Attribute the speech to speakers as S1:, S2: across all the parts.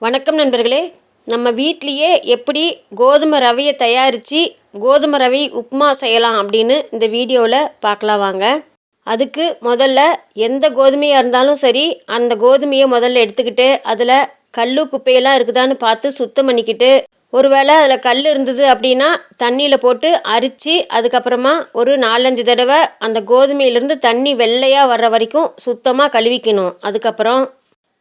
S1: வணக்கம் நண்பர்களே. நம்ம வீட்லேயே எப்படி கோதுமை ரவையை தயாரித்து கோதுமை ரவை உப்புமா செய்யலாம் அப்படின்னு இந்த வீடியோவில் பார்க்கலாம் வாங்க. அதுக்கு முதல்ல எந்த கோதுமையாக இருந்தாலும் சரி, அந்த கோதுமையை முதல்ல எடுத்துக்கிட்டு அதில் கல் குப்பையெல்லாம் இருக்குதான்னு பார்த்து சுத்தம் பண்ணிக்கிட்டு, ஒருவேளை அதில் கல் இருந்தது அப்படின்னா தண்ணியில் போட்டு அரித்து அதுக்கப்புறமா ஒரு 4-5 தடவை அந்த கோதுமையிலேருந்து தண்ணி வெள்ளையாக வர்ற வரைக்கும் சுத்தமாக கழுவிக்கணும். அதுக்கப்புறம்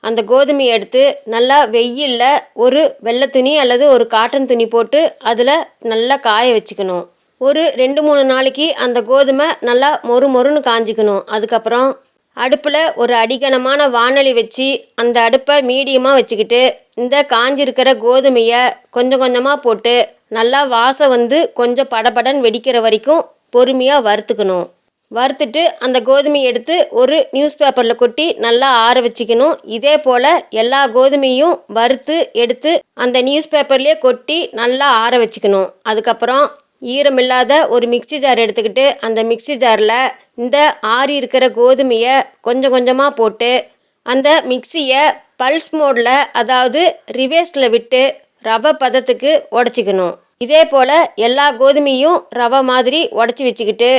S1: அந்த கோதுமையை எடுத்து நல்லா வெயிலில் ஒரு வெள்ளை துணி அல்லது ஒரு காட்டன் துணி போட்டு அதில் நல்லா காய வச்சுக்கணும். ஒரு 2-3 நாளைக்கு அந்த கோதுமை நல்லா மொறுன்னு காஞ்சிக்கணும். அதுக்கப்புறம் அடுப்பில் ஒரு அடிகனமான வாணலி வச்சு அந்த அடுப்பை மீடியமாக வச்சுக்கிட்டு இந்த காஞ்சிருக்கிற கோதுமையை கொஞ்சம் கொஞ்சமாக போட்டு நல்லா வாசம் கொஞ்சம் படபடன்னு வெடிக்கிற வரைக்கும் பொறுமையாக வறுத்துக்கணும். வறுத்துட்டு அந்த கோதுமையை எடுத்து ஒரு நியூஸ் பேப்பரில் கொட்டி நல்லா ஆற வச்சுக்கணும். இதே போல் எல்லா கோதுமையும் வறுத்து எடுத்து அந்த நியூஸ் பேப்பர்லேயே கொட்டி நல்லா ஆற வச்சுக்கணும். அதுக்கப்புறம் ஈரமில்லாத ஒரு மிக்சி ஜார் எடுத்துக்கிட்டு அந்த மிக்சி ஜாரில் இந்த ஆறி இருக்கிற கோதுமையை கொஞ்சம் கொஞ்சமாக போட்டு அந்த மிக்சியை பல்ஸ் மோடில், அதாவது ரிவேர்ஸில் விட்டு ரவை பதத்துக்கு உடச்சிக்கணும். இதே போல் எல்லா கோதுமையும் ரவை மாதிரி உடச்சி வச்சுக்கிட்டு,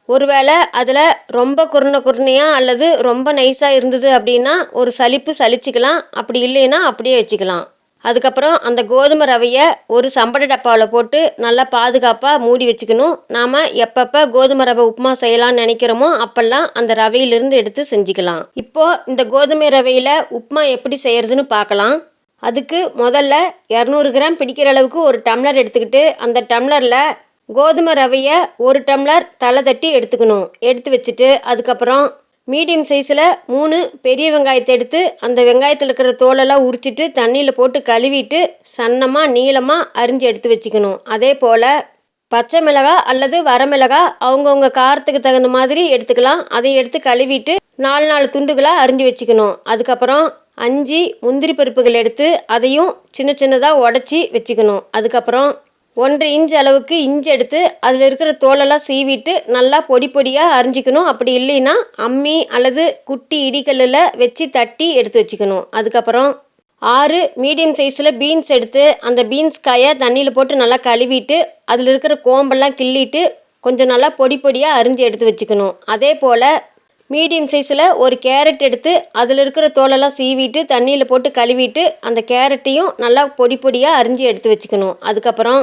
S1: ஒருவேளை அதில் ரொம்ப குருணையாக அல்லது ரொம்ப நைஸாக இருந்தது அப்படின்னா ஒரு சலிச்சுக்கலாம். அப்படி இல்லைன்னா அப்படியே வச்சுக்கலாம். அதுக்கப்புறம் அந்த கோதுமை ரவையை ஒரு சம்பட டப்பாவில் போட்டு நல்லா பாதுகாப்பாக மூடி வச்சுக்கணும். நாம் எப்பப்போ கோதுமை ரவை உப்புமா செய்யலாம்னு நினைக்கிறோமோ அப்போல்லாம் அந்த ரவையிலிருந்து எடுத்து செஞ்சுக்கலாம். இப்போது இந்த கோதுமை ரவையில் உப்புமா எப்படி செய்கிறதுன்னு பார்க்கலாம். அதுக்கு முதல்ல 200 கிராம் பிடிக்கிற அளவுக்கு ஒரு டம்ளர் எடுத்துக்கிட்டு அந்த டம்ளரில் கோதுமை ரவையை 1 டம்ளர் தலை தட்டி எடுத்துக்கணும். எடுத்து வச்சுட்டு அதுக்கப்புறம் மீடியம் சைஸில் 3 பெரிய வெங்காயத்தை எடுத்து அந்த வெங்காயத்தில் இருக்கிற தோலெல்லாம் உரிச்சிட்டு தண்ணியில் போட்டு கழுவிட்டு சன்னமாக நீளமாக அரிஞ்சு எடுத்து வச்சுக்கணும். அதே போல் பச்சை மிளகாய் அல்லது வரமிளகாய் அவங்கவுங்க காரத்துக்கு தகுந்த மாதிரி எடுத்துக்கலாம். அதை எடுத்து கழுவிட்டு 4 துண்டுகளாக அரிஞ்சு வச்சுக்கணும். அதுக்கப்புறம் 5 முந்திரி பருப்புகள் எடுத்து அதையும் சின்னதாக உடச்சி வச்சுக்கணும். அதுக்கப்புறம் 1 இன்ச் அளவுக்கு இஞ்சி எடுத்து அதில் இருக்கிற தோலெல்லாம் சீவிட்டு நல்லா பொடியாக அரிஞ்சிக்கணும். அப்படி இல்லைன்னா அம்மி அல்லது குட்டி இடிக்கல்லில் வச்சு தட்டி எடுத்து வச்சுக்கணும். அதுக்கப்புறம் 6 மீடியம் சைஸில் பீன்ஸ் எடுத்து அந்த பீன்ஸ் காயை தண்ணியில் போட்டு நல்லா கழுவிட்டு அதில் இருக்கிற கோம்பெல்லாம் கிள்ளிட்டு கொஞ்சம் நல்லா பொடியாக அரிஞ்சு எடுத்து வச்சுக்கணும். அதே போல் மீடியம் சைஸில் ஒரு கேரட் எடுத்து அதில் இருக்கிற தோலெல்லாம் சீவிட்டு தண்ணியில் போட்டு கழுவிட்டு அந்த கேரட்டையும் நல்லா பொடியாக அரிஞ்சு எடுத்து வச்சுக்கணும். அதுக்கப்புறம்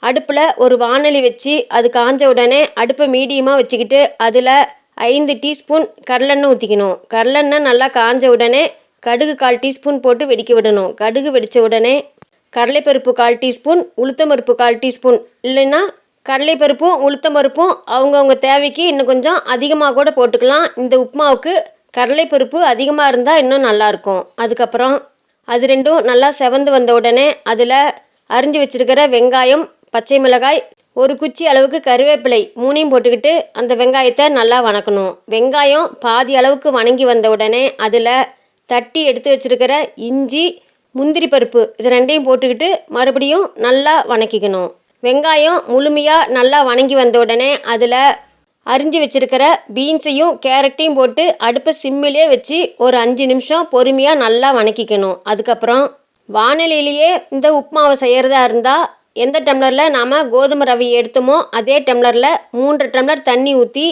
S1: அடுப்பில் ஒரு வாணலி வச்சு அது காஞ்ச உடனே அடுப்பை மீடியமாக வச்சுக்கிட்டு அதில் 5 டீஸ்பூன் கடலெண்ணெய் ஊற்றிக்கணும். கடலெண்ணெய் நல்லா காஞ்ச உடனே கடுகு 1/4 டீஸ்பூன் போட்டு வெடிக்க விடணும். கடுகு வெடித்த உடனே கடலைப்பருப்பு 1/4 டீஸ்பூன், உளுத்தம்பருப்பு 1/4 டீஸ்பூன், இல்லைன்னா கடலைப்பருப்பும் உளுத்தம்பருப்பும் அவங்கவுங்க தேவைக்கு இன்னும் கொஞ்சம் அதிகமாக கூட போட்டுக்கலாம். இந்த உப்புமாவுக்கு கடலைப்பருப்பு அதிகமாக இருந்தால் இன்னும் நல்லாயிருக்கும். அதுக்கப்புறம் அது ரெண்டும் நல்லா செவந்து வந்த உடனே அதில் அரிஞ்சு வச்சுருக்கிற வெங்காயம், பச்சை மிளகாய், ஒரு குச்சி அளவுக்கு கருவேப்பிலை 3ஐயும் போட்டுக்கிட்டு அந்த வெங்காயத்தை நல்லா வணக்கணும். வெங்காயம் பாதி அளவுக்கு வணங்கி வந்த உடனே அதில் தட்டி எடுத்து வச்சுருக்கிற இஞ்சி, முந்திரி பருப்பு இது 2ஐயும் போட்டுக்கிட்டு மறுபடியும் நல்லா வணக்கிக்கணும். வெங்காயம் முழுமையாக நல்லா வணங்கி வந்த உடனே அதில் அரிஞ்சு வச்சுருக்கிற பீன்ஸையும் கேரட்டையும் போட்டு அடுப்பை சிம்மிலே வச்சு ஒரு 5 நிமிஷம் பொறுமையாக நல்லா வணக்கிக்கணும். அதுக்கப்புறம் வாணலியிலேயே இந்த உப்புமாவை செய்கிறதா இருந்தால் எந்த டம்ளரில் நாம் கோதுமை ரவையை எடுத்தோமோ அதே டம்ளரில் 3 டம்ளர் தண்ணி ஊற்றி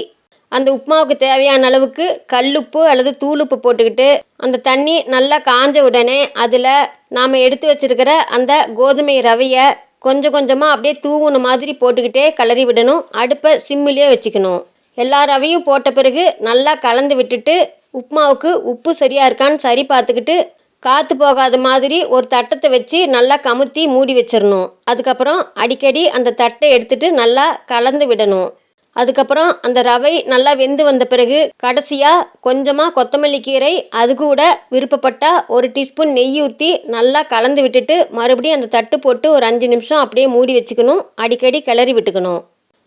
S1: அந்த உப்புமாவுக்கு தேவையான அளவுக்கு கல்லுப்பு அல்லது தூளுப்பு போட்டுக்கிட்டு அந்த தண்ணி நல்லா காஞ்ச உடனே அதில் நாம் எடுத்து வச்சுருக்கிற அந்த கோதுமை ரவையை கொஞ்சம் கொஞ்சமாக அப்படியே தூவுன மாதிரி போட்டுக்கிட்டே கிளறி விடணும். அடுப்பை சிம்மிலே வச்சுக்கணும். எல்லா ரவையும் போட்ட பிறகு நல்லா கலந்து விட்டுட்டு உப்புமாவுக்கு உப்பு சரியாக இருக்கான்னு சரி பார்த்துக்கிட்டு காற்று போகாத மாதிரி ஒரு தட்டத்தை வச்சு நல்லா கமுத்தி மூடி வச்சிடணும். அதுக்கப்புறம் அடிக்கடி அந்த தட்டை எடுத்துகிட்டு நல்லா கலந்து விடணும். அதுக்கப்புறம் அந்த ரவை நல்லா வெந்து வந்த பிறகு கடைசியாக கொஞ்சமாக கொத்தமல்லி கீரை, அது கூட விருப்பப்பட்டால் 1 டீஸ்பூன் நெய் ஊற்றி நல்லா கலந்து விட்டுட்டு மறுபடியும் அந்த தட்டு போட்டு ஒரு 5 நிமிஷம் அப்படியே மூடி வச்சுக்கணும். அடிக்கடி கிளறி விட்டுக்கணும்.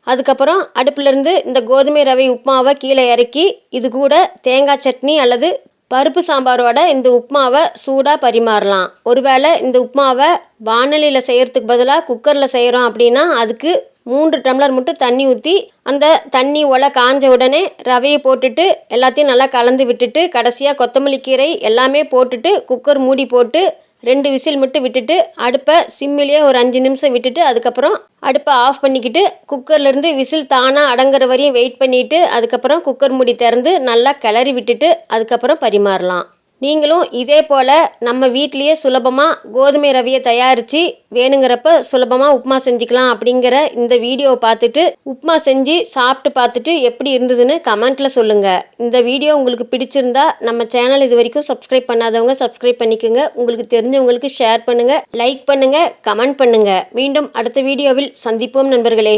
S1: அதுக்கப்புறம் அடுப்பிலேருந்து இந்த கோதுமை ரவை உப்புமாவை கீழே இறக்கி இது கூட தேங்காய் சட்னி அல்லது பருப்பு சாம்பாரோட இந்த உப்புமாவை சூடாக பரிமாறலாம். ஒருவேளை இந்த உப்புமாவை வாணலியில் செய்கிறதுக்கு பதிலாக குக்கரில் செய்கிறோம் அப்படின்னா அதுக்கு 3 டம்ளர் மட்டும் தண்ணி ஊற்றி அந்த தண்ணி ஒலை காஞ்ச உடனே ரவையை போட்டுட்டு எல்லாத்தையும் நல்லா கலந்து விட்டுட்டு கடைசியாக கொத்தமல்லி கீரை எல்லாமே போட்டுட்டு குக்கர் மூடி போட்டு 2 விசில் மட்டும் விட்டுட்டு அடுப்பை சிம்மிலே ஒரு 5 நிமிஷம் விட்டுட்டு அதுக்கப்புறம் அடுப்பை ஆஃப் பண்ணிக்கிட்டு குக்கர்லேருந்து விசில் தானாக அடங்குற வரையும் வெயிட் பண்ணிவிட்டு அதுக்கப்புறம் குக்கர் மூடி திறந்து நல்லா கிளறி விட்டுட்டு அதுக்கப்புறம் பரிமாறலாம். நீங்களும் இதே போல் நம்ம வீட்லேயே சுலபமாக கோதுமை ரவையை தயாரித்து வேணுங்கிறப்ப சுலபமாக உப்புமா செஞ்சுக்கலாம் அப்படிங்கிற இந்த வீடியோவை பார்த்துட்டு உப்புமா செஞ்சு சாப்பிட்டு பார்த்துட்டு எப்படி இருந்ததுன்னு கமெண்ட்டில் சொல்லுங்கள். இந்த வீடியோ உங்களுக்கு பிடிச்சிருந்தா நம்ம சேனல் இது வரைக்கும் சப்ஸ்கிரைப் பண்ணாதவங்க சப்ஸ்கிரைப் பண்ணிக்கோங்க. உங்களுக்கு தெரிஞ்சவங்களுக்கு ஷேர் பண்ணுங்கள், லைக் பண்ணுங்கள், கமெண்ட் பண்ணுங்கள். மீண்டும் அடுத்த வீடியோவில் சந்திப்போம் நண்பர்களே.